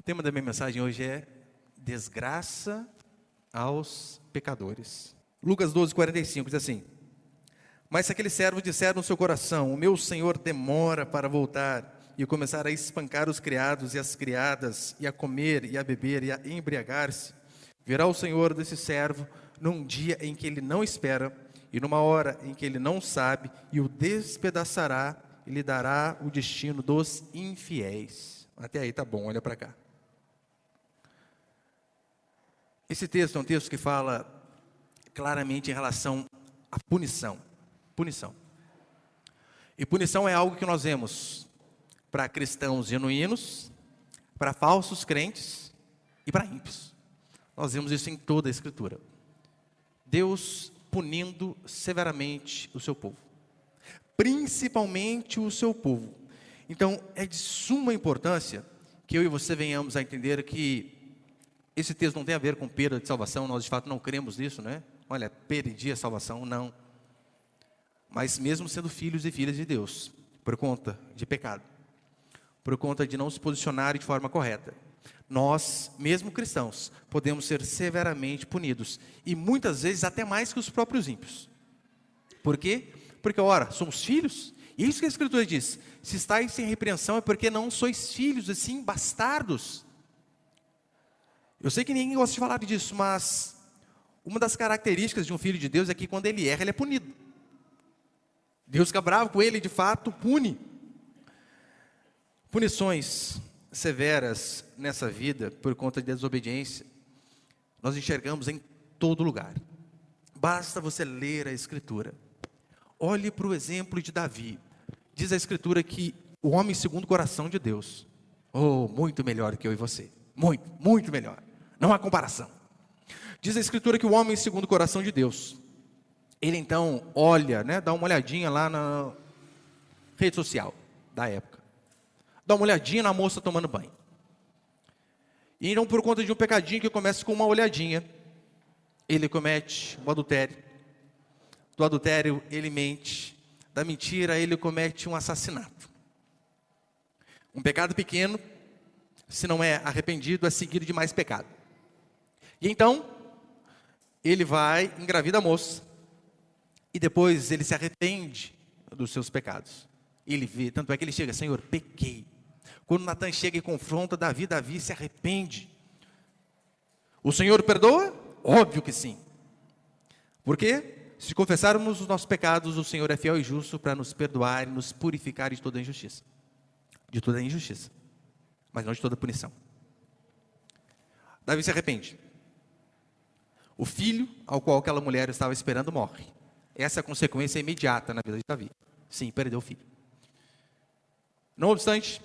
tema da minha mensagem hoje é desgraça aos pecadores. Lucas 12:45 diz assim: mas se aquele servo disser no seu coração, o meu senhor demora para voltar, e começar a espancar os criados e as criadas, e a comer e a beber e a embriagar-se, virá o senhor desse servo num dia em que ele não espera, e numa hora em que ele não sabe, e o despedaçará e lhe dará o destino dos infiéis. Até aí tá bom, olha para cá. Esse texto é um texto que fala claramente em relação à punição. Punição. E punição é algo que nós vemos para cristãos genuínos, para falsos crentes e para ímpios. Nós vemos isso em toda a Escritura. Deus punindo severamente o seu povo. Principalmente o seu povo. Então, é de suma importância que eu e você venhamos a entender que esse texto não tem a ver com perda de salvação. Nós de fato não cremos nisso, né? Olha, perdi a salvação, não. Mas mesmo sendo filhos e filhas de Deus, por conta de pecado, por conta de não se posicionar de forma correta, nós, mesmo cristãos, podemos ser severamente punidos, e muitas vezes até mais que os próprios ímpios. Por quê? Porque, ora, somos filhos, e é isso que a Escritura diz: se estáis sem repreensão é porque não sois filhos, assim, bastardos. Eu sei que ninguém gosta de falar disso, mas uma das características de um filho de Deus é que quando ele erra, ele é punido. Deus fica bravo com ele, de fato, pune. Punições severas nessa vida, por conta de desobediência, nós enxergamos em todo lugar. Basta você ler a Escritura. Olhe para o exemplo de Davi. Diz a Escritura que o homem segundo o coração de Deus, muito melhor que eu e você. Muito, muito melhor. Não há comparação. Diz a Escritura que o homem segundo o coração de Deus, ele então olha, né, dá uma olhadinha lá na rede social da época. Dá uma olhadinha na moça tomando banho. E então, por conta de um pecadinho que começa com uma olhadinha, ele comete o adultério. Do adultério, ele mente. Da mentira, ele comete um assassinato. Um pecado pequeno, se não é arrependido, é seguido de mais pecado. E então, ele vai, engravida a moça, e depois ele se arrepende dos seus pecados. Ele vê, tanto é que ele chega: Senhor, pequei. Quando Natan chega e confronta Davi, Davi se arrepende. O Senhor perdoa? Óbvio que sim. Por quê? Se confessarmos os nossos pecados, o Senhor é fiel e justo para nos perdoar e nos purificar de toda injustiça. De toda injustiça, mas não de toda punição. Davi se arrepende. O filho ao qual aquela mulher estava esperando morre. Essa é a consequência imediata na vida de Davi. Sim, perdeu o filho. Não obstante,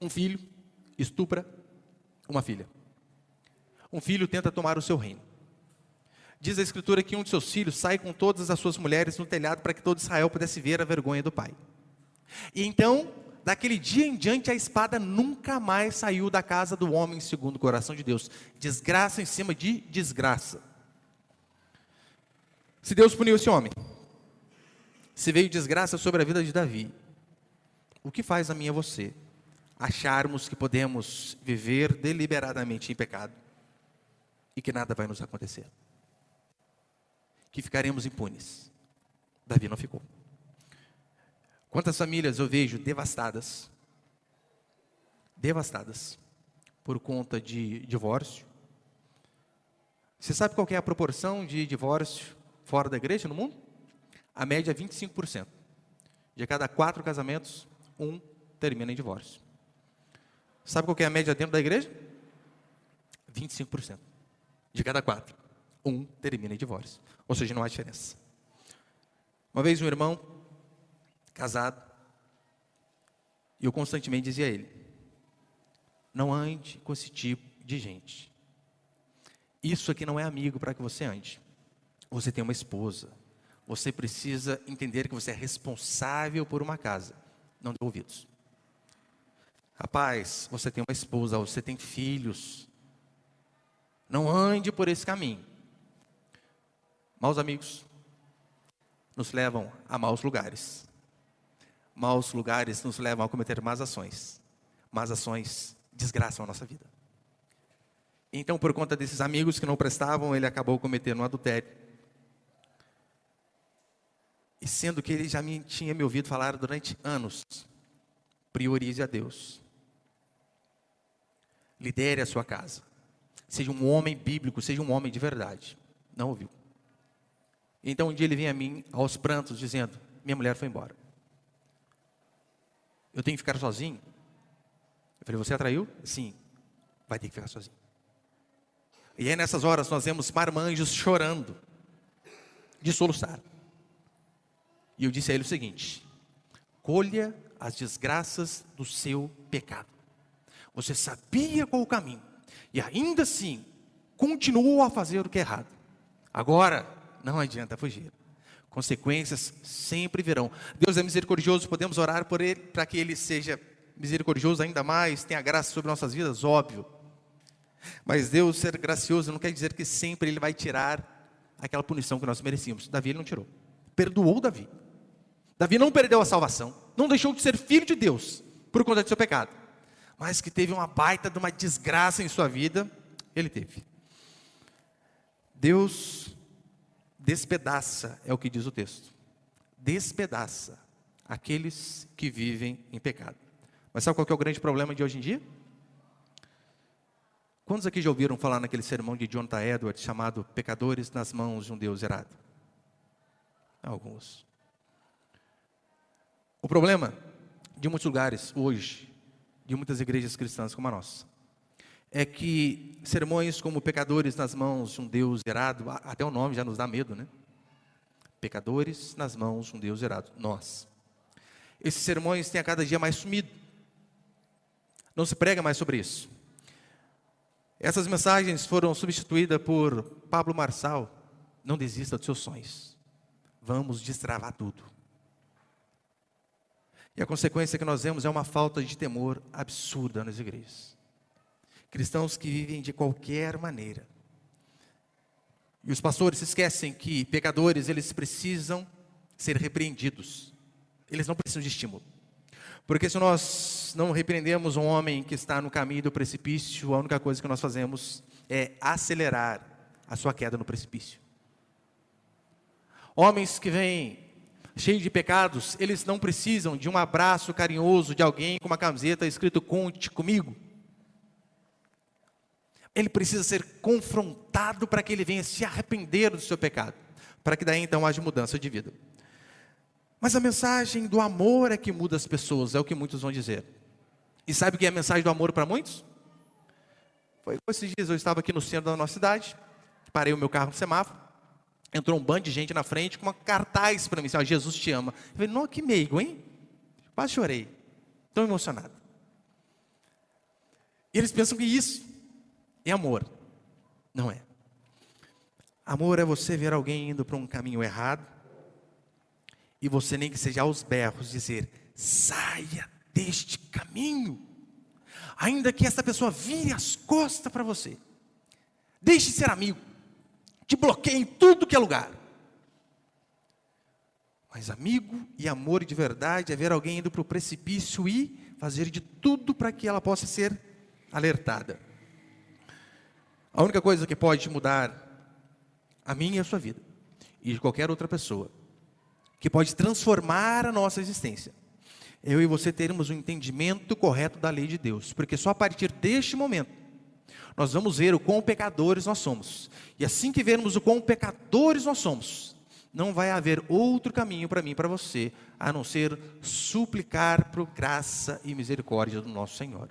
um filho estupra uma filha. Um filho tenta tomar o seu reino. Diz a Escritura que um de seus filhos sai com todas as suas mulheres no telhado para que todo Israel pudesse ver a vergonha do pai. E então, daquele dia em diante, a espada nunca mais saiu da casa do homem segundo o coração de Deus. Desgraça em cima de desgraça. Se Deus puniu esse homem, se veio desgraça sobre a vida de Davi, o que faz a mim e a você acharmos que podemos viver deliberadamente em pecado e que nada vai nos acontecer? Que ficaremos impunes. Davi não ficou. Quantas famílias eu vejo devastadas por conta de divórcio? Você sabe qual que é a proporção de divórcio fora da igreja no mundo? A média é 25%. De cada 4 casamentos, 1 termina em divórcio. Sabe qual que é a média dentro da igreja? 25%. De cada 4, 1 termina em divórcio. Ou seja, não há diferença. Uma vez um irmão, casado, e eu constantemente dizia a ele: não ande com esse tipo de gente. Isso aqui não é amigo para que você ande. Você tem uma esposa. Você precisa entender que você é responsável por uma casa. Não dê ouvidos. Rapaz, você tem uma esposa, você tem filhos. Não ande por esse caminho. Maus amigos nos levam a maus lugares. Maus lugares nos levam a cometer más ações. Más ações desgraçam a nossa vida. Então, por conta desses amigos que não prestavam, ele acabou cometendo um adultério. E sendo que ele já tinha me ouvido falar durante anos, priorize a Deus. Lidere a sua casa. Seja um homem bíblico, seja um homem de verdade. Não ouviu. Então um dia ele vem a mim, aos prantos, dizendo: minha mulher foi embora. Eu tenho que ficar sozinho? Eu falei: você a traiu? Sim. Vai ter que ficar sozinho. E aí nessas horas nós vemos marmanjos chorando, de soluçar. E eu disse a ele o seguinte: colha as desgraças do seu pecado. Você sabia qual o caminho, e ainda assim, continuou a fazer o que é errado. Agora, não adianta fugir. Consequências sempre virão. Deus é misericordioso, podemos orar por Ele, para que Ele seja misericordioso ainda mais, tenha graça sobre nossas vidas, óbvio. Mas Deus ser gracioso não quer dizer que sempre Ele vai tirar aquela punição que nós merecíamos. Davi Ele não tirou. Perdoou Davi. Davi não perdeu a salvação, não deixou de ser filho de Deus, por conta do seu pecado. Mas que teve uma baita de uma desgraça em sua vida, ele teve. Deus despedaça, é o que diz o texto. Despedaça aqueles que vivem em pecado. Mas sabe qual que é o grande problema de hoje em dia? Quantos aqui já ouviram falar naquele sermão de Jonathan Edwards, chamado Pecadores nas Mãos de um Deus Irado? Alguns. O problema de muitos lugares hoje, de muitas igrejas cristãs como a nossa, é que sermões como Pecadores nas Mãos de um Deus Irado, até o nome já nos dá medo, né? Pecadores nas Mãos de um Deus Irado, nós. Esses sermões têm a cada dia mais sumido. Não se prega mais sobre isso. Essas mensagens foram substituídas por Pablo Marçal: não desista dos seus sonhos, vamos destravar tudo. E a consequência que nós vemos é uma falta de temor absurda nas igrejas. Cristãos que vivem de qualquer maneira. E os pastores se esquecem que pecadores, eles precisam ser repreendidos. Eles não precisam de estímulo. Porque se nós não repreendemos um homem que está no caminho do precipício, a única coisa que nós fazemos é acelerar a sua queda no precipício. Homens que vêm cheios de pecados, eles não precisam de um abraço carinhoso de alguém com uma camiseta escrito "conte comigo". Ele precisa ser confrontado para que ele venha se arrepender do seu pecado, para que daí então haja mudança de vida. Mas a mensagem do amor é que muda as pessoas, é o que muitos vão dizer. E sabe o que é a mensagem do amor para muitos? Foi esses dias, eu estava aqui no centro da nossa cidade, parei o meu carro no semáforo, entrou um bando de gente na frente com uma cartaz para mim, assim: Jesus te ama. Eu falei: não, que meigo, hein? Quase chorei, tão emocionado. E eles pensam que isso é amor. Não é. Amor é você ver alguém indo para um caminho errado, e você, nem que seja aos berros, dizer: saia deste caminho, ainda que essa pessoa vire as costas para você, deixe de ser amigo, te bloqueie em tudo que é lugar. Mas amigo e amor de verdade é ver alguém indo para o precipício e fazer de tudo para que ela possa ser alertada. A única coisa que pode mudar a minha e a sua vida, e de qualquer outra pessoa, que pode transformar a nossa existência, eu e você termos um entendimento correto da lei de Deus. Porque só a partir deste momento nós vamos ver o quão pecadores nós somos. E assim que vermos o quão pecadores nós somos, não vai haver outro caminho para mim e para você, a não ser suplicar por graça e misericórdia do nosso Senhor.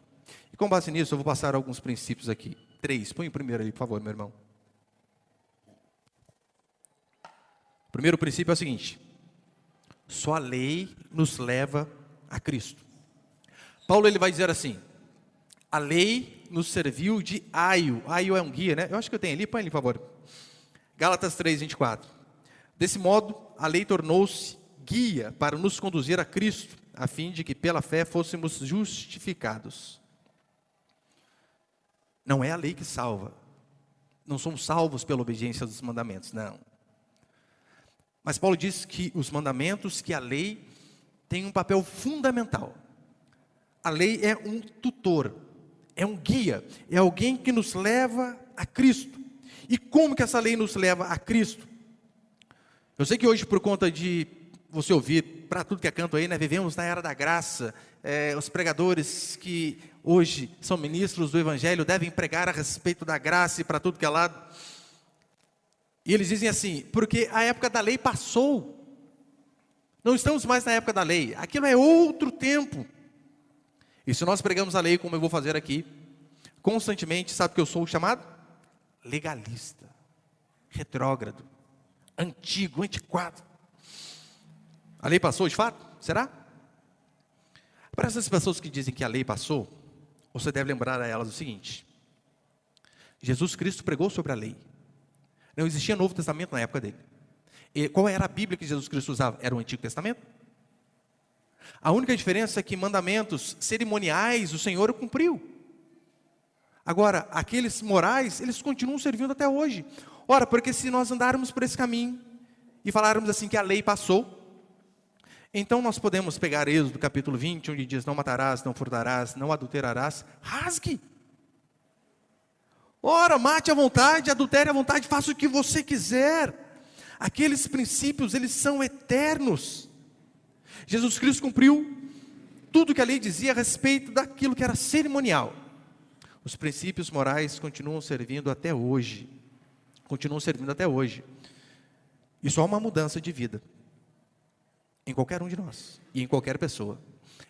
E com base nisso, eu vou passar alguns princípios aqui. 3, põe o primeiro aí, por favor, meu irmão. O primeiro princípio é o seguinte: só a lei nos leva a Cristo. Paulo ele vai dizer assim: a lei nos serviu de aio. Aio é um guia, né? Eu acho que eu tenho ali, põe ali, por favor. Gálatas 3:24. Desse modo, a lei tornou-se guia para nos conduzir a Cristo, a fim de que pela fé fôssemos justificados. Não é a lei que salva. Não somos salvos pela obediência dos mandamentos, não. Mas Paulo diz que os mandamentos, que a lei, tem um papel fundamental. A lei é um tutor, é um guia, é alguém que nos leva a Cristo. E como que essa lei nos leva a Cristo? Eu sei que hoje, por conta de você ouvir para tudo que é canto aí, né, vivemos na era da graça. Os pregadores que hoje são ministros do Evangelho devem pregar a respeito da graça e para tudo que é lado. E eles dizem assim, porque a época da lei passou. Não estamos mais na época da lei. Aquilo é outro tempo. E se nós pregamos a lei, como eu vou fazer aqui, constantemente, sabe o que eu sou chamado? Legalista, retrógrado, antigo, antiquado. A lei passou de fato? Será? Para essas pessoas que dizem que a lei passou, você deve lembrar a elas o seguinte: Jesus Cristo pregou sobre a lei. Não existia Novo Testamento na época dele. E qual era a Bíblia que Jesus Cristo usava? Era o Antigo Testamento. A única diferença é que mandamentos cerimoniais o Senhor cumpriu. Agora, aqueles morais, eles continuam servindo até hoje. Ora, porque se nós andarmos por esse caminho e falarmos assim que a lei passou, então nós podemos pegar Êxodo capítulo 20, onde diz: não matarás, não furtarás, não adulterarás. Rasgue. Ora, mate à vontade, adultere à vontade, faça o que você quiser. Aqueles princípios, eles são eternos. Jesus Cristo cumpriu tudo que a lei dizia a respeito daquilo que era cerimonial. Os princípios morais continuam servindo até hoje. Continuam servindo até hoje. E só uma mudança de vida em qualquer um de nós e em qualquer pessoa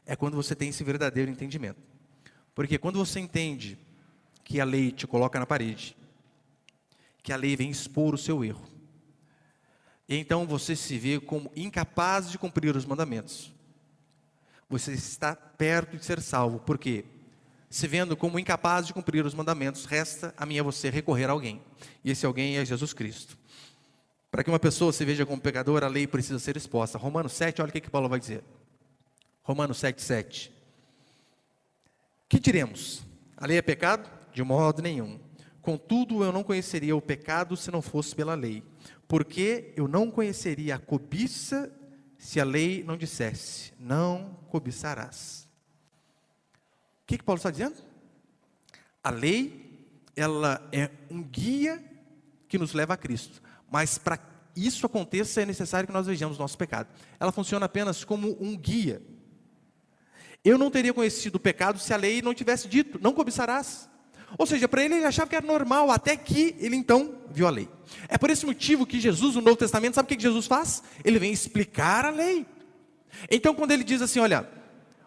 é quando você tem esse verdadeiro entendimento. Porque quando você entende que a lei te coloca na parede, que a lei vem expor o seu erro, e então você se vê como incapaz de cumprir os mandamentos, você está perto de ser salvo. Porque se vendo como incapaz de cumprir os mandamentos, resta a mim e a você recorrer a alguém, e esse alguém é Jesus Cristo. Para que uma pessoa se veja como pecador, a lei precisa ser exposta. Romanos 7, olha o que Paulo vai dizer. Romanos 7, 7. Que diremos? A lei é pecado? De modo nenhum. Contudo, eu não conheceria o pecado se não fosse pela lei. Porque eu não conheceria a cobiça se a lei não dissesse: não cobiçarás. O que Paulo está dizendo? A lei, ela é um guia que nos leva a Cristo. Mas para isso aconteça é necessário que nós vejamos o nosso pecado. Ela funciona apenas como um guia. Eu não teria conhecido o pecado se a lei não tivesse dito: não cobiçarás. Ou seja, para ele achava que era normal, até que ele então viu a lei. É por esse motivo que Jesus, no Novo Testamento, sabe o que Jesus faz? Ele vem explicar a lei. Então quando ele diz assim: olha,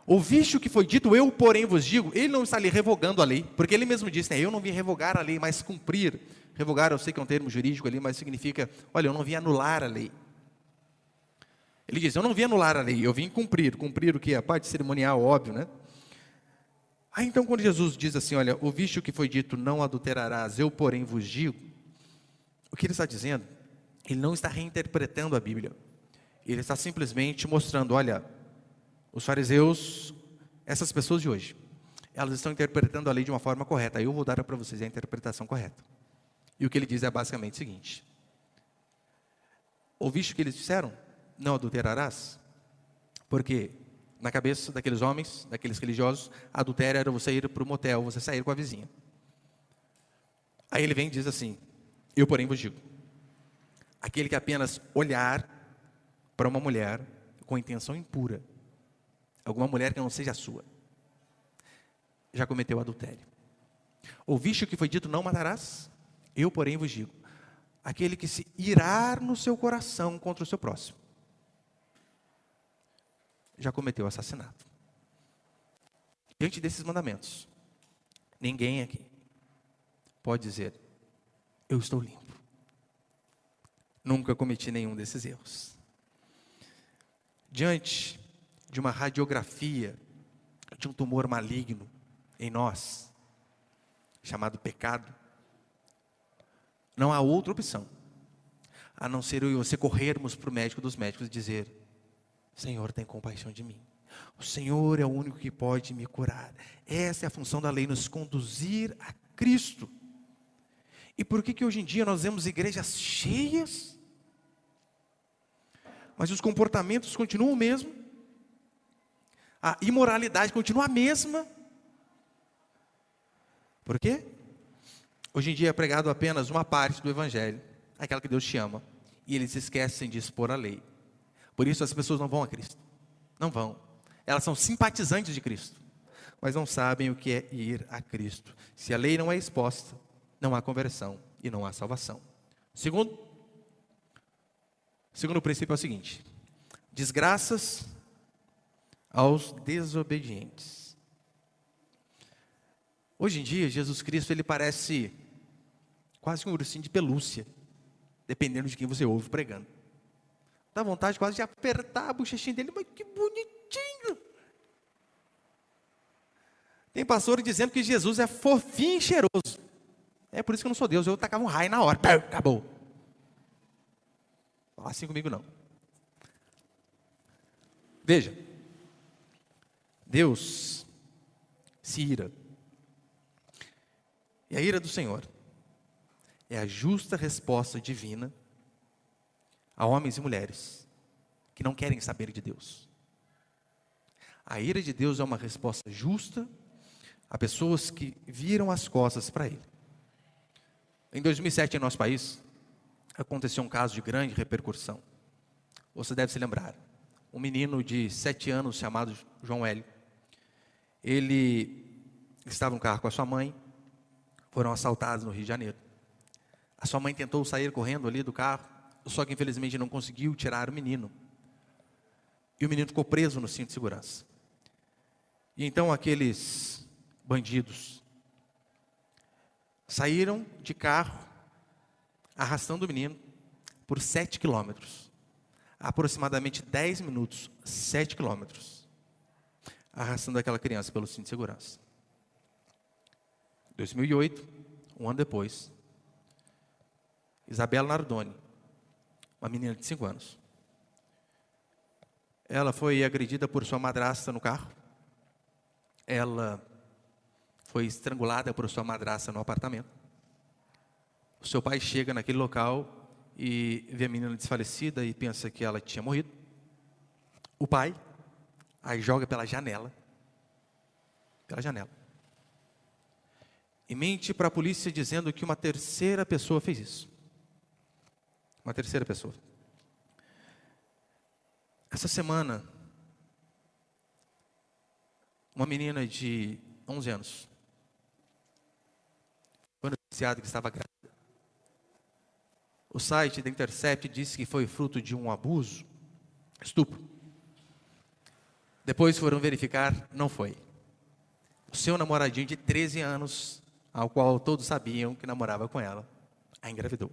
ouviste o que foi dito, eu porém vos digo, ele não está ali revogando a lei, porque ele mesmo disse, né, eu não vim revogar a lei, mas cumprir. Revogar, eu sei que é um termo jurídico ali, mas significa, olha, eu não vim anular a lei. Ele diz: eu não vim anular a lei, eu vim cumprir. Cumprir o que? A parte cerimonial, óbvio, né? Aí então quando Jesus diz assim: olha, ouviste o que foi dito, não adulterarás, eu porém vos digo. O que ele está dizendo? Ele não está reinterpretando a Bíblia. Ele está simplesmente mostrando: olha, os fariseus, essas pessoas de hoje, elas estão interpretando a lei de uma forma correta. Eu vou dar para vocês a interpretação correta. E o que ele diz é basicamente o seguinte: ouviste o que eles disseram? Não adulterarás? Porque na cabeça daqueles homens, daqueles religiosos, adultério era você ir para o motel, você sair com a vizinha. Aí ele vem e diz assim: eu porém vos digo, aquele que apenas olhar para uma mulher com intenção impura, alguma mulher que não seja a sua, já cometeu adultério. Ouviste o que foi dito, não matarás? Eu porém vos digo, aquele que se irar no seu coração contra o seu próximo, já cometeu assassinato. Diante desses mandamentos, ninguém aqui pode dizer: eu estou limpo, nunca cometi nenhum desses erros. Diante de uma radiografia de um tumor maligno em nós, chamado pecado, não há outra opção, a não ser eu e você corrermos para o médico dos médicos e dizer: Senhor, tem compaixão de mim. O Senhor é o único que pode me curar. Essa é a função da lei, nos conduzir a Cristo. E por que hoje em dia nós vemos igrejas cheias, mas os comportamentos continuam o mesmo, a imoralidade continua a mesma, Por quê? Hoje em dia é pregado apenas uma parte do Evangelho, aquela que Deus te ama, e eles esquecem de expor a lei. Por isso as pessoas não vão a Cristo. Não vão. Elas são simpatizantes de Cristo, mas não sabem o que é ir a Cristo. Se a lei não é exposta, não há conversão e não há salvação. Segundo princípio é o seguinte: desgraças aos desobedientes. Hoje em dia, Jesus Cristo, ele parece quase um ursinho de pelúcia, dependendo de quem você ouve pregando. Dá vontade quase de apertar a bochechinha dele, mas que bonitinho. Tem pastor dizendo que Jesus é fofinho e cheiroso. É por isso que eu não sou Deus, eu tacava um raio na hora. Pá, acabou. Fala assim comigo não. Veja, Deus se ira. E a ira do Senhor é a justa resposta divina a homens e mulheres que não querem saber de Deus. A ira de Deus é uma resposta justa a pessoas que viram as costas para Ele. Em 2007, em nosso país, aconteceu um caso de grande repercussão. Você deve se lembrar. Um menino de 7 anos chamado João Hélio. Ele estava no carro com a sua mãe. Foram assaltados no Rio de Janeiro. A sua mãe tentou sair correndo ali do carro, só que infelizmente não conseguiu tirar o menino. E o menino ficou preso no cinto de segurança. E então aqueles bandidos saíram de carro, arrastando o menino por 7 quilômetros. Aproximadamente 10 minutos, 7 quilômetros. Arrastando aquela criança pelo cinto de segurança. 2008, um ano depois, Isabela Nardoni, uma menina de 5 anos. Ela foi agredida por sua madrasta no carro. Ela foi estrangulada por sua madrasta no apartamento. O seu pai chega naquele local e vê a menina desfalecida e pensa que ela tinha morrido. O pai a joga pela janela. E mente para a polícia dizendo que uma terceira pessoa fez isso. Uma terceira pessoa. Essa semana, uma menina de 11 anos foi noticiada que estava grávida. O site da Intercept disse que foi fruto de um abuso, estupro. Depois foram verificar, não foi. O seu namoradinho de 13 anos, ao qual todos sabiam que namorava com ela, a engravidou.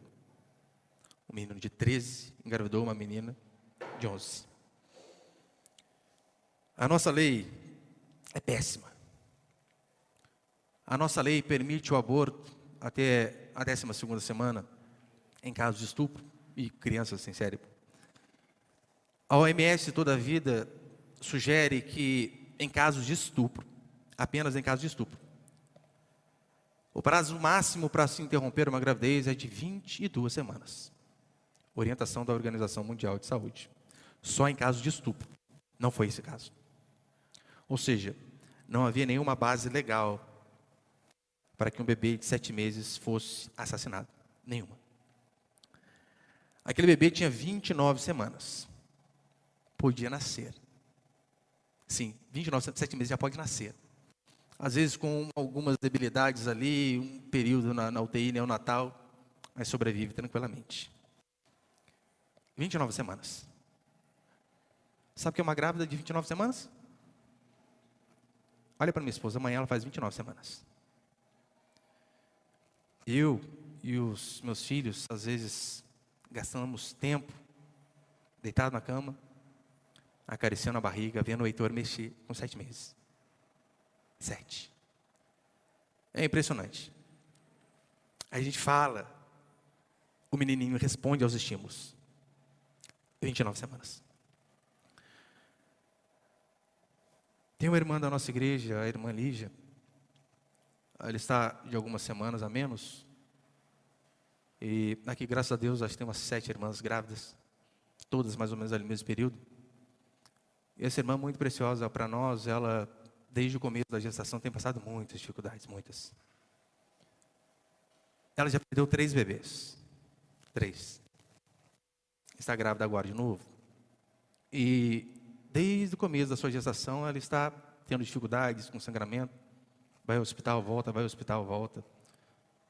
Um menino de 13 engravidou uma menina de 11. A nossa lei é péssima. A nossa lei permite o aborto até a 12ª semana, em casos de estupro e crianças sem cérebro. A OMS toda a vida sugere que em casos de estupro, apenas em casos de estupro, o prazo máximo para se interromper uma gravidez é de 22 semanas. Orientação da Organização Mundial de Saúde. Só em casos de estupro. Não foi esse caso. Ou seja, não havia nenhuma base legal para que um bebê de 7 meses fosse assassinado. Nenhuma. Aquele bebê tinha 29 semanas. Podia nascer. Sim, 29, 7 meses já pode nascer. Às vezes com algumas debilidades ali, um período na UTI neonatal, mas sobrevive tranquilamente. 29 semanas. Sabe o que é uma grávida de 29 semanas? Olha para minha esposa, amanhã ela faz 29 semanas. Eu e os meus filhos, às vezes, gastamos tempo, deitado na cama, acariciando a barriga, vendo o Heitor mexer com 7 meses. 7. É impressionante. A gente fala, o menininho responde aos estímulos. 29 semanas. Tem uma irmã da nossa igreja, a irmã Lígia. Ela está de algumas semanas a menos. E aqui, graças a Deus, acho que tem umas 7 irmãs grávidas. Todas mais ou menos ali no mesmo período. E essa irmã é muito preciosa para nós. Ela, desde o começo da gestação, tem passado muitas dificuldades, muitas. Ela já perdeu 3 bebês. 3. Está grávida agora de novo. E desde o começo da sua gestação, ela está tendo dificuldades com sangramento. Vai ao hospital, volta, vai ao hospital, volta.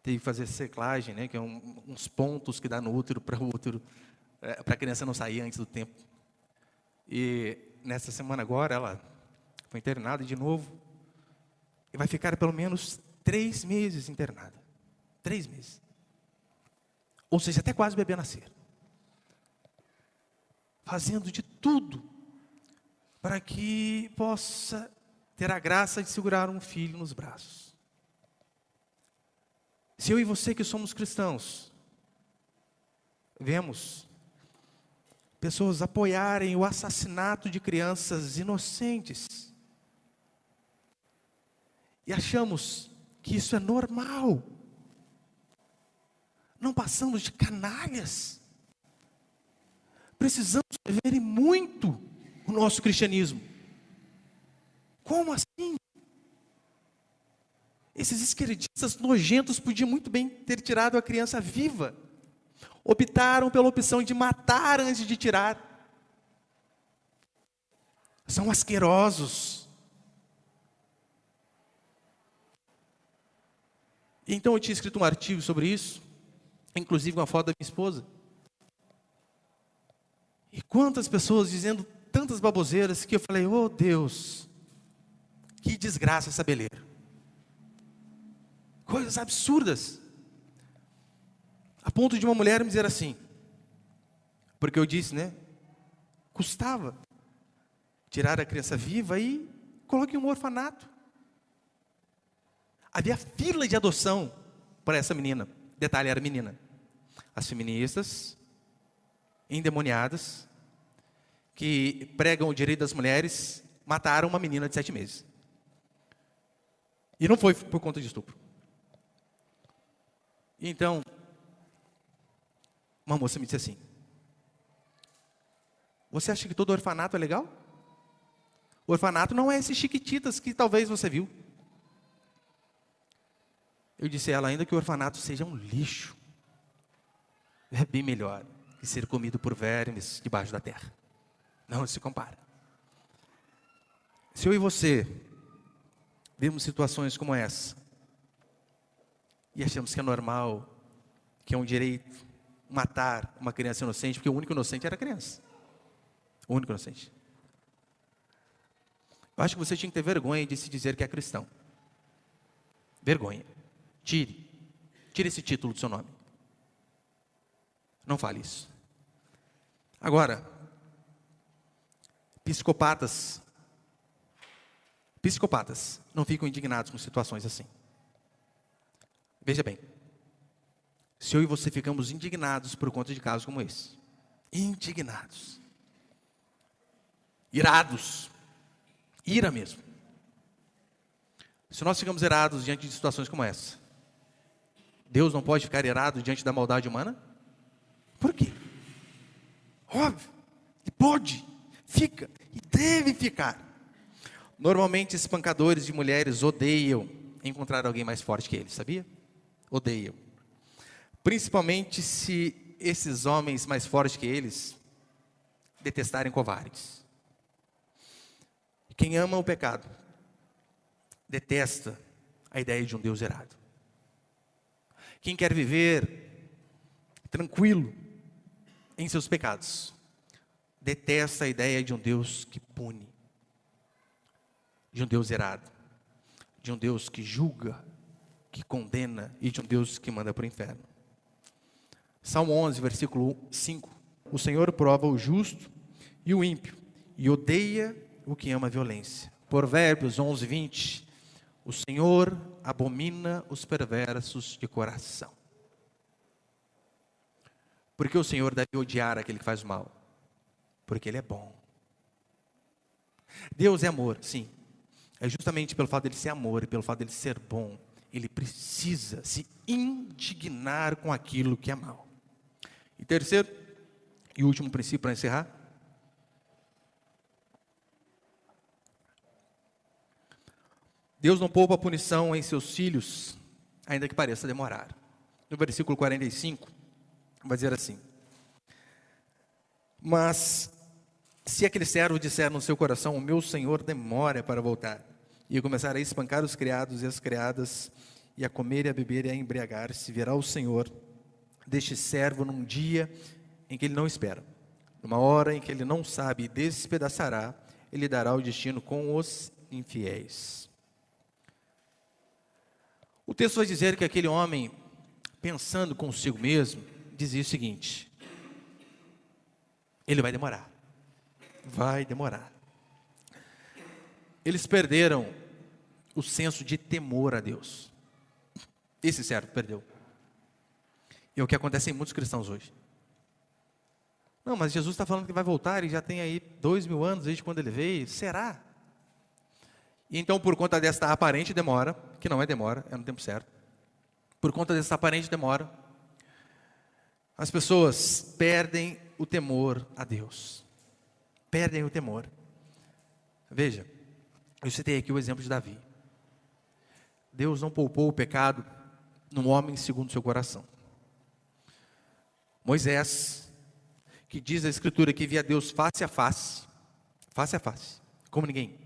Teve que fazer seclagem, né, que é uns pontos que dá no útero para o útero, para a criança não sair antes do tempo. E nessa semana agora, ela foi internada de novo. E vai ficar pelo menos 3 meses internada. 3 meses. Ou seja, até quase o bebê nascer. Fazendo de tudo para que possa ter a graça de segurar um filho nos braços. Se eu e você que somos cristãos, vemos pessoas apoiarem o assassinato de crianças inocentes, e achamos que isso é normal, não passamos de canalhas, precisamos rever muito o nosso cristianismo. Como assim? Esses esquerdistas nojentos podiam muito bem ter tirado a criança viva. Optaram pela opção de matar antes de tirar. São asquerosos. Então eu tinha escrito um artigo sobre isso, inclusive com a foto da minha esposa. E quantas pessoas dizendo tantas baboseiras que eu falei, oh Deus, que desgraça essa beleza. Coisas absurdas. A ponto de uma mulher me dizer assim, porque eu disse, né? Custava tirar a criança viva e colocar em um orfanato. Havia fila de adoção para essa menina. Detalhe, era menina. As feministas, endemoniadas, que pregam o direito das mulheres, mataram uma menina de 7 meses. E não foi por conta de estupro. Então, uma moça me disse assim, você acha que todo orfanato é legal? O orfanato não é esses chiquititas que talvez você viu. Eu disse a ela, ainda que o orfanato seja um lixo, é bem melhor que ser comido por vermes debaixo da terra. Não se compara. Se eu e você vemos situações como essa, e achamos que é normal, que é um direito matar uma criança inocente, porque o único inocente era a criança. O único inocente. Eu acho que você tinha que ter vergonha de se dizer que é cristão. Vergonha. Tire esse título do seu nome. Não fale isso. Agora, psicopatas não ficam indignados com situações assim. Veja bem, se eu e você ficamos indignados por conta de casos como esse, indignados, irados, ira mesmo. Se nós ficamos irados diante de situações como essa, Deus não pode ficar irado diante da maldade humana? Por quê? Óbvio, ele pode, fica e deve ficar. Normalmente espancadores de mulheres odeiam encontrar alguém mais forte que eles, sabia? Odeiam. Principalmente se esses homens mais fortes que eles detestarem covardes. Quem ama o pecado detesta a ideia de um Deus irado. Quem quer viver tranquilo em seus pecados detesta a ideia de um Deus que pune, de um Deus irado, de um Deus que julga, que condena e de um Deus que manda para o inferno. Salmo 11, versículo 5. O Senhor prova o justo e o ímpio e odeia o que ama a violência. Provérbios 11, 20. O Senhor abomina os perversos de coração. Por que o Senhor deve odiar aquele que faz o mal? Porque Ele é bom. Deus é amor, sim. É justamente pelo fato dele ser amor e pelo fato dele ser bom, Ele precisa se indignar com aquilo que é mal. E terceiro, e último princípio para encerrar. Deus não poupa a punição em seus filhos, ainda que pareça demorar. no versículo 45, vai dizer assim: mas se aquele servo disser no seu coração, o meu senhor demora para voltar, e começar a espancar os criados e as criadas, e a comer e a beber e a embriagar-se, virá o Senhor deste servo num dia em que ele não espera, numa hora em que ele não sabe, e despedaçará, ele dará o destino com os infiéis. O texto vai dizer que aquele homem, pensando consigo mesmo, dizia o seguinte: ele vai demorar. Vai demorar. Eles perderam o senso de temor a Deus. Esse servo perdeu. E é o que acontece em muitos cristãos hoje. Não, mas Jesus está falando que vai voltar e já tem aí 2000 anos desde quando ele veio. Será? E então, por conta desta aparente demora, que não é demora, é no tempo certo. Por conta dessa aparente demora, as pessoas perdem o temor a Deus. Perdem o temor. Veja, eu citei aqui o exemplo de Davi. Deus não poupou o pecado num homem segundo o seu coração. Moisés, que diz a Escritura que via Deus face a face, como ninguém.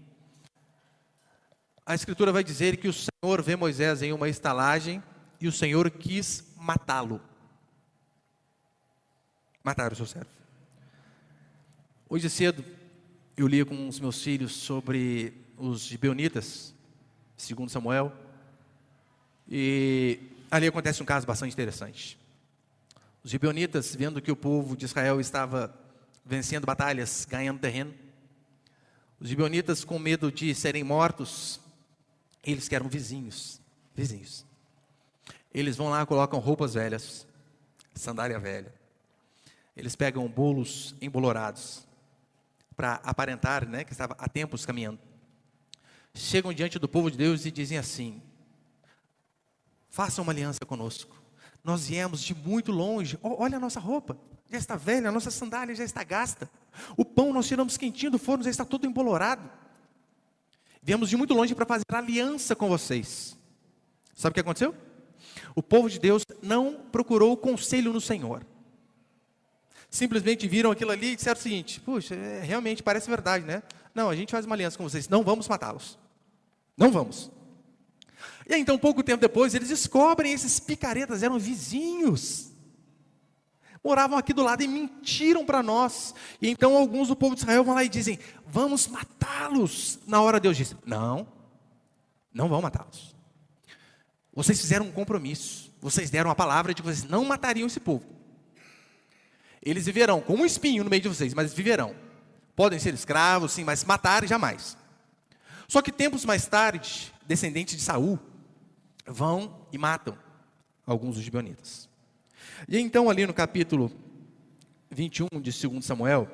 A Escritura vai dizer que o Senhor vê Moisés em uma estalagem e o Senhor quis matá-lo. Mataram o seu servo. Hoje cedo, eu li com os meus filhos sobre os gibeonitas, segundo Samuel, e ali acontece um caso bastante interessante. Os gibeonitas, vendo que o povo de Israel estava vencendo batalhas, ganhando terreno, os gibeonitas, com medo de serem mortos, eles que eram vizinhos, eles vão lá, colocam roupas velhas, sandália velha, eles pegam bolos embolorados, para aparentar, né, que estava há tempos caminhando. Chegam diante do povo de Deus e dizem assim: façam uma aliança conosco. Nós viemos de muito longe. Olha a nossa roupa, já está velha, a nossa sandália já está gasta. O pão nós tiramos quentinho do forno, já está todo embolorado. Viemos de muito longe para fazer aliança com vocês. Sabe o que aconteceu? O povo de Deus não procurou conselho no Senhor. Simplesmente viram aquilo ali e disseram o seguinte: puxa, realmente parece verdade, né? Não, a gente faz uma aliança com vocês, não vamos matá-los. Não vamos. E aí, então, pouco tempo depois, eles descobrem esses picaretas, eram vizinhos. Moravam aqui do lado e mentiram para nós. E então alguns do povo de Israel vão lá e dizem: vamos matá-los. Na hora Deus disse: não vão matá-los. Vocês fizeram um compromisso. Vocês deram a palavra de que vocês não matariam esse povo. Eles viverão como um espinho no meio de vocês, mas viverão. Podem ser escravos, sim, mas matar jamais. Só que tempos mais tarde, descendentes de Saul vão e matam alguns dos gibeonitas. E então ali no capítulo 21 de 2 Samuel,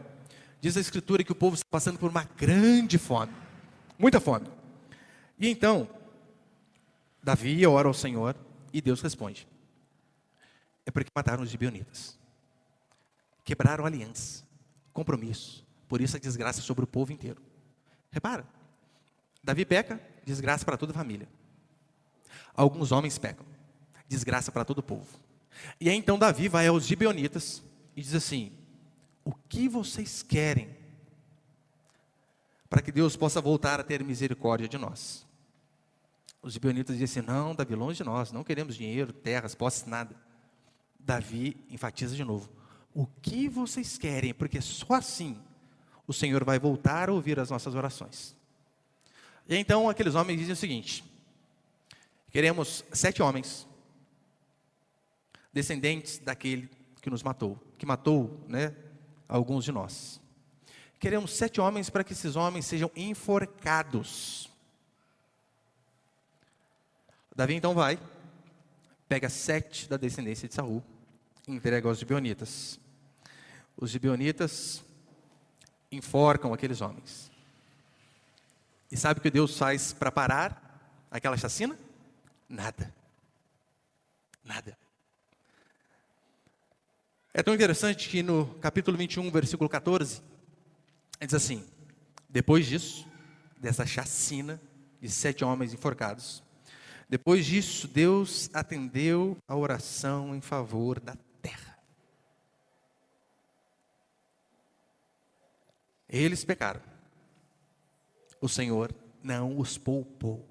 diz a Escritura que o povo está passando por uma grande fome, muita fome. E então, Davi ora ao Senhor e Deus responde: é porque mataram os gibeonitas. Quebraram a aliança, compromisso. Por isso a desgraça sobre o povo inteiro. Repara, Davi peca, desgraça para toda a família. Alguns homens pecam, desgraça para todo o povo. E aí então Davi vai aos gibeonitas e diz assim: o que vocês querem para que Deus possa voltar a ter misericórdia de nós? Os gibeonitas dizem assim: não, Davi, longe de nós, não queremos dinheiro, terras, posses, nada. Davi enfatiza de novo: o que vocês querem? Porque só assim o Senhor vai voltar a ouvir as nossas orações. E então aqueles homens dizem o seguinte: queremos 7 homens, descendentes daquele que nos matou, que matou, né, alguns de nós. Queremos 7 homens para que esses homens sejam enforcados. Davi então vai, pega 7 da descendência de Saul e entrega aos gibeonitas. Os gibeonitas enforcam aqueles homens. E sabe o que Deus faz para parar aquela chacina? Nada. É tão interessante que no capítulo 21, versículo 14, diz assim: depois disso, dessa chacina de 7 homens enforcados, Depois disso, Deus atendeu a oração em favor da terra. Eles pecaram. O Senhor não os poupou.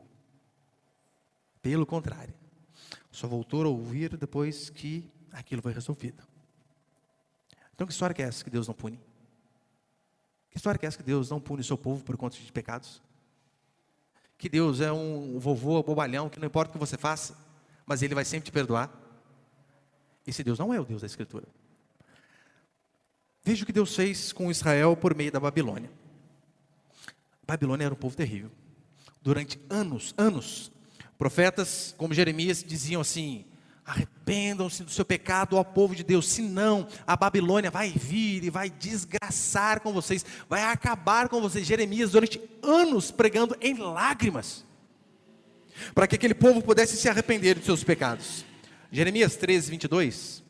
Pelo contrário, só voltou a ouvir depois que aquilo foi resolvido. Então, que história que é essa que Deus não pune? Que história que é essa que Deus não pune o seu povo por conta de pecados? Que Deus é um vovô bobalhão que não importa o que você faça, mas Ele vai sempre te perdoar? Esse Deus não é o Deus da Escritura. Veja o que Deus fez com Israel por meio da Babilônia. A Babilônia era um povo terrível. Durante anos, profetas como Jeremias diziam assim: arrependam-se do seu pecado, ó povo de Deus, senão a Babilônia vai vir e vai desgraçar com vocês, vai acabar com vocês. Jeremias durante anos pregando em lágrimas, para que aquele povo pudesse se arrepender dos seus pecados. Jeremias 13:22.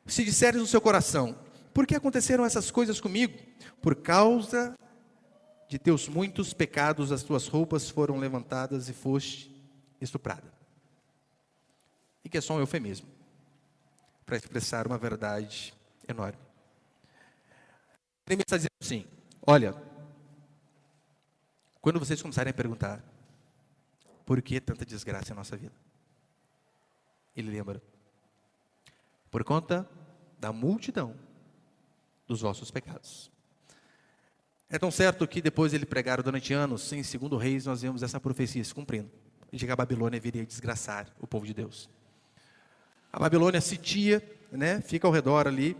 Se disseres no seu coração: por que aconteceram essas coisas comigo? Por causa de teus muitos pecados, as tuas roupas foram levantadas e foste estuprada. E que é só um eufemismo para expressar uma verdade enorme. Ele está dizendo assim: olha, quando vocês começarem a perguntar por que tanta desgraça em nossa vida, ele lembra: por conta da multidão dos vossos pecados. É tão certo que depois de ele pregar durante anos, em 2 Reis, nós vemos essa profecia se cumprindo, de que a Babilônia viria desgraçar o povo de Deus. A Babilônia sitia, fica ao redor ali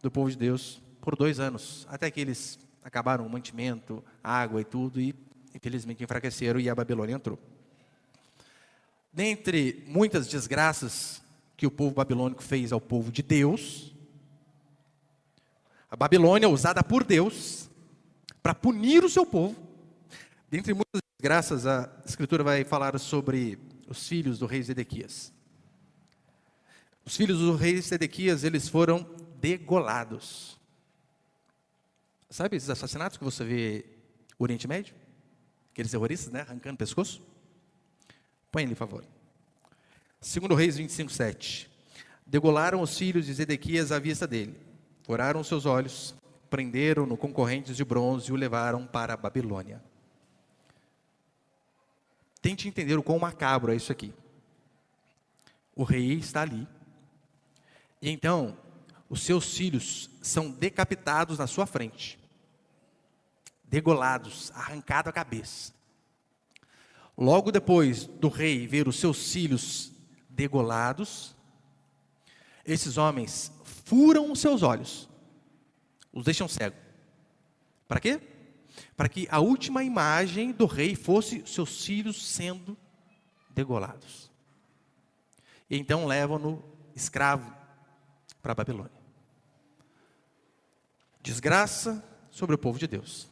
do povo de Deus por 2 anos, até que eles acabaram o mantimento, água e tudo, e infelizmente enfraqueceram e a Babilônia entrou. Dentre muitas desgraças que o povo babilônico fez ao povo de Deus, a Babilônia, usada por Deus para punir o seu povo. Dentre muitas desgraças, a Escritura vai falar sobre os filhos do rei Zedequias. Os filhos do rei Zedequias, eles foram degolados. Sabe esses assassinatos que você vê no Oriente Médio? Aqueles terroristas, arrancando o pescoço? Põe ali, por favor. 2 Reis 25:7. Degolaram os filhos de Zedequias à vista dele, furaram seus olhos, prenderam-no com correntes de bronze e o levaram para a Babilônia. Tente entender o quão macabro é isso aqui. O rei está ali, e então os seus filhos são decapitados na sua frente, degolados, arrancado a cabeça. Logo depois do rei ver os seus filhos degolados, esses homens furam os seus olhos, os deixam cegos. Para quê? Para que a última imagem do rei fosse seus filhos sendo degolados. E então levam-no escravo para a Babilônia. Desgraça sobre o povo de Deus.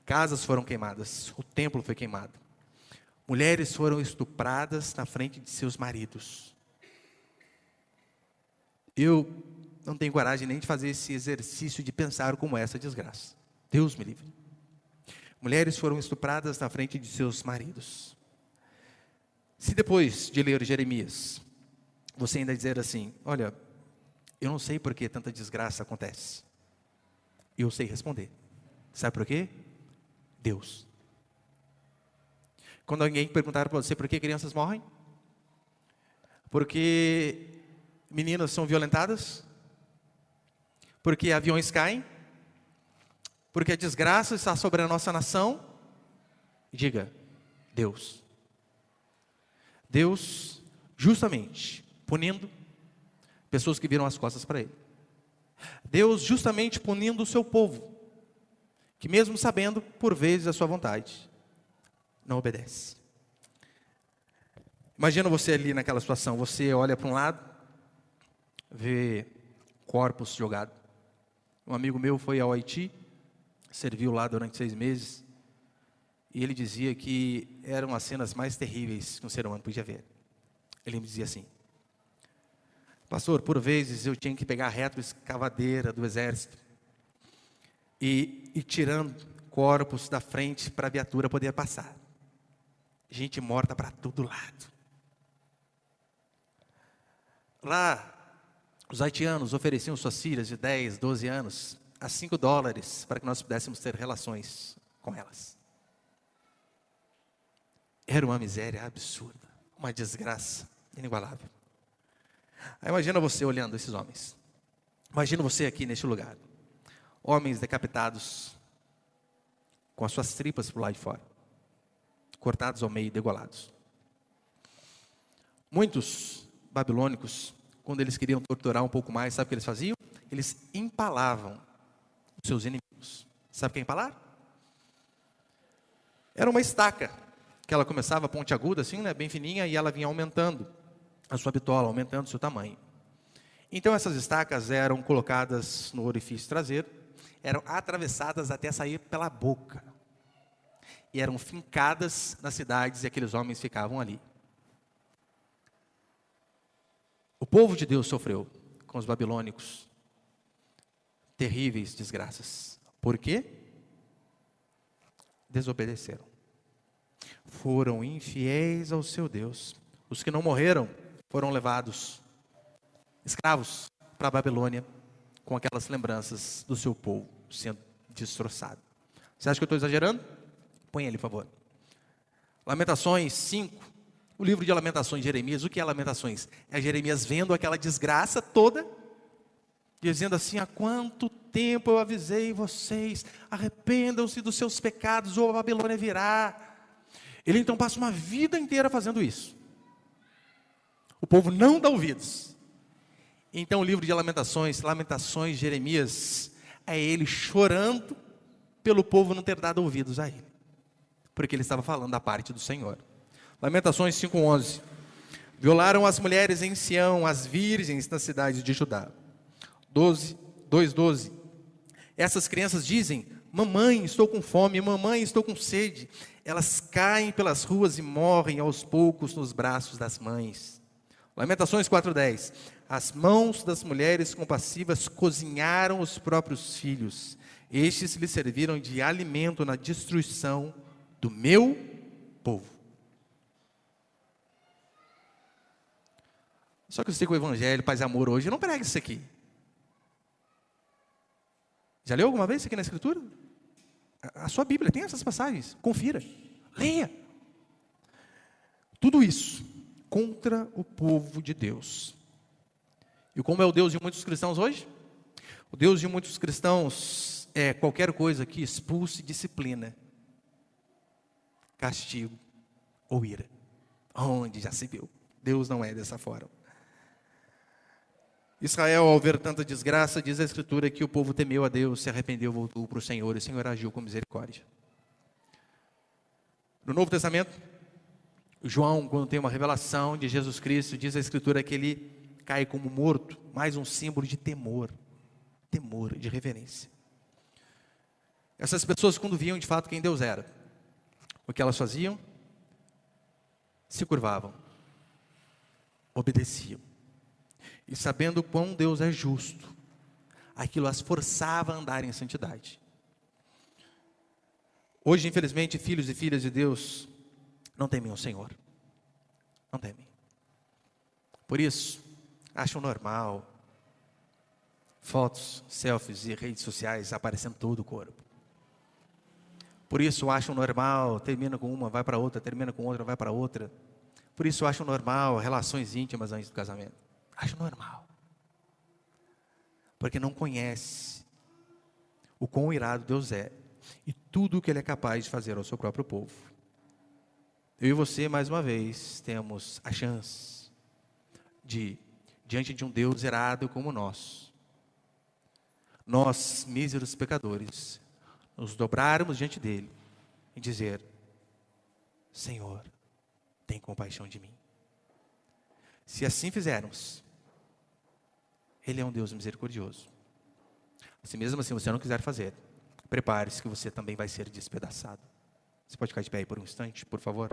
Casas foram queimadas, o templo foi queimado. Mulheres foram estupradas na frente de seus maridos. Eu não tenho coragem nem de fazer esse exercício de pensar como essa desgraça. Deus me livre. Mulheres foram estupradas na frente de seus maridos. Se depois de ler Jeremias, você ainda dizer assim: olha, eu não sei por que tanta desgraça acontece. Eu sei responder. Sabe por quê? Deus. Quando alguém perguntar para você por que crianças morrem, porque meninas são violentadas, porque aviões caem, porque a desgraça está sobre a nossa nação, diga: Deus. Deus justamente punindo pessoas que viram as costas para Ele. Deus justamente punindo o seu povo, que mesmo sabendo por vezes a sua vontade, não obedece. Imagina você ali naquela situação, você olha para um lado, vê corpos jogados. Um amigo meu foi ao Haiti, serviu lá durante 6 meses, e ele dizia que eram as cenas mais terríveis que um ser humano podia ver. Ele me dizia assim: pastor, por vezes eu tinha que pegar a retroescavadeira do exército e tirando corpos da frente para a viatura poder passar. gente morta para todo lado. Lá, os haitianos ofereciam suas filhas de 10, 12 anos a $5 para que nós pudéssemos ter relações com elas. Era uma miséria absurda, uma desgraça inigualável. Aí imagina você olhando esses homens. Imagina você aqui neste lugar. Homens decapitados, com as suas tripas por lá de fora, cortados ao meio e degolados. Muitos babilônicos, quando eles queriam torturar um pouco mais, sabe o que eles faziam? Eles empalavam os seus inimigos. Sabe o que é empalar? Era uma estaca, que ela começava pontiaguda, assim, né, bem fininha, e ela vinha aumentando a sua bitola, aumentando o seu tamanho. Então essas estacas eram colocadas no orifício traseiro, eram atravessadas até sair pela boca. E eram fincadas nas cidades e aqueles homens ficavam ali. O povo de Deus sofreu com os babilônicos terríveis desgraças. Por quê? Desobedeceram. Foram infiéis ao seu Deus. Os que não morreram foram levados escravos para a Babilônia com aquelas lembranças do seu povo sendo destroçado. Você acha que eu estou exagerando? Põe ele, por favor. Lamentações 5. O livro de Lamentações de Jeremias. O que é Lamentações? É Jeremias vendo aquela desgraça toda, dizendo assim: há quanto tempo eu avisei vocês, arrependam-se dos seus pecados, ou a Babilônia virá. Ele então passa uma vida inteira fazendo isso. O povo não dá ouvidos. Então o livro de Lamentações, Lamentações de Jeremias, é ele chorando pelo povo não ter dado ouvidos a ele, porque ele estava falando da parte do Senhor. Lamentações 5:11. Violaram as mulheres em Sião, as virgens nas cidades de Judá. 2:12. Essas crianças dizem: mamãe, estou com fome, mamãe, estou com sede. Elas caem pelas ruas e morrem aos poucos nos braços das mães. Lamentações 4:10. As mãos das mulheres compassivas cozinharam os próprios filhos. Estes lhes serviram de alimento na destruição do meu povo. Só que eu sei que o Evangelho, Paz e Amor hoje não prega isso aqui. Já leu alguma vez isso aqui na Escritura? A sua Bíblia tem essas passagens. Confira, leia. Tudo isso contra o povo de Deus. E como é o Deus de muitos cristãos hoje? O Deus de muitos cristãos é qualquer coisa que expulse disciplina, castigo ou ira. Onde já se viu? Deus não é dessa forma. Israel, ao ver tanta desgraça, diz a Escritura que o povo temeu a Deus, se arrependeu, voltou para o Senhor, e o Senhor agiu com misericórdia. No Novo Testamento, João, quando tem uma revelação de Jesus Cristo, diz a Escritura que ele cai como morto, mais um símbolo de temor, de reverência. Essas pessoas, quando viam de fato quem Deus era, o que elas faziam? Se curvavam, obedeciam. E sabendo quão Deus é justo, aquilo as forçava a andar em santidade. Hoje, infelizmente, filhos e filhas de Deus não temem o Senhor. Não temem. Por isso, acham normal fotos, selfies e redes sociais aparecendo todo o corpo. Por isso, acham normal, termina com uma, vai para outra, termina com outra, vai para outra. Por isso, acham normal relações íntimas antes do casamento. Acho normal. Porque não conhece o quão irado Deus é e tudo o que Ele é capaz de fazer ao seu próprio povo. Eu e você, mais uma vez, temos a chance de, diante de um Deus irado como nós, míseros pecadores, nos dobrarmos diante dEle e dizer: Senhor, tem compaixão de mim. Se assim fizermos, Ele é um Deus misericordioso. Se mesmo assim você não quiser fazer, prepare-se que você também vai ser despedaçado. Você pode ficar de pé aí por um instante, por favor?